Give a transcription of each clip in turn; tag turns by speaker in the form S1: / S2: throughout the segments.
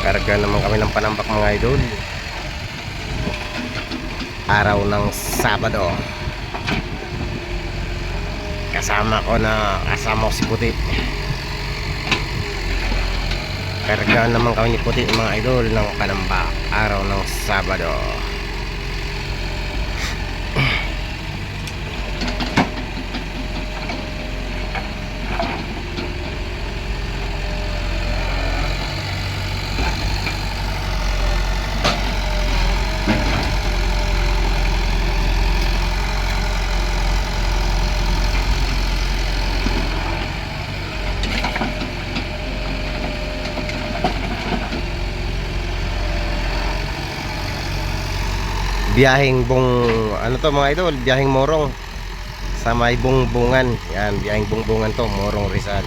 S1: Karga naman kami ng panambak mga idol. Araw ng Sabado. Kasama ko si Puti. Karga naman kami ni Puti mga idol ng panambak. Araw ng Sabado. Biyaheng ano to mga idol, biyaheng Morong sa may Bungbungan. Yan, biyaheng Bungbungan to, Morong Rizal.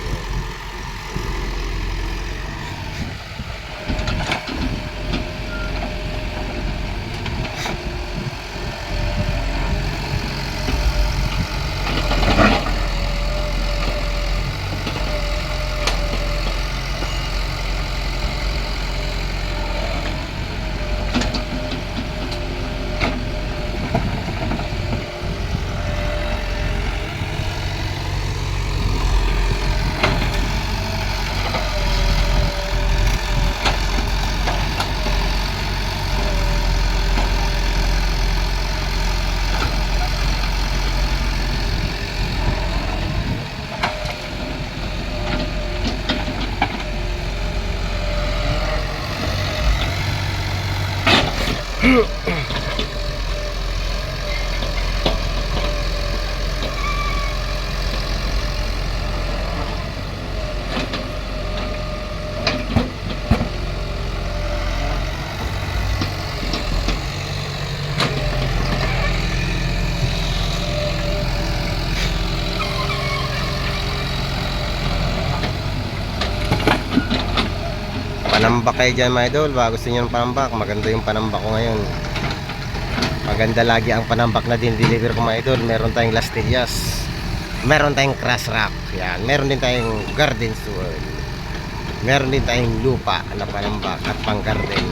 S1: Panambak kayo dyan mga idol. Baka gusto nyo ng panambak, maganda yung panambak ko ngayon. Maganda lagi ang panambak na din-deliver ko mga idol. Meron tayong Lastillas, meron tayong Crash Rock, yan. Meron din tayong Garden Sword, meron din tayong lupa na panambak at pang garden.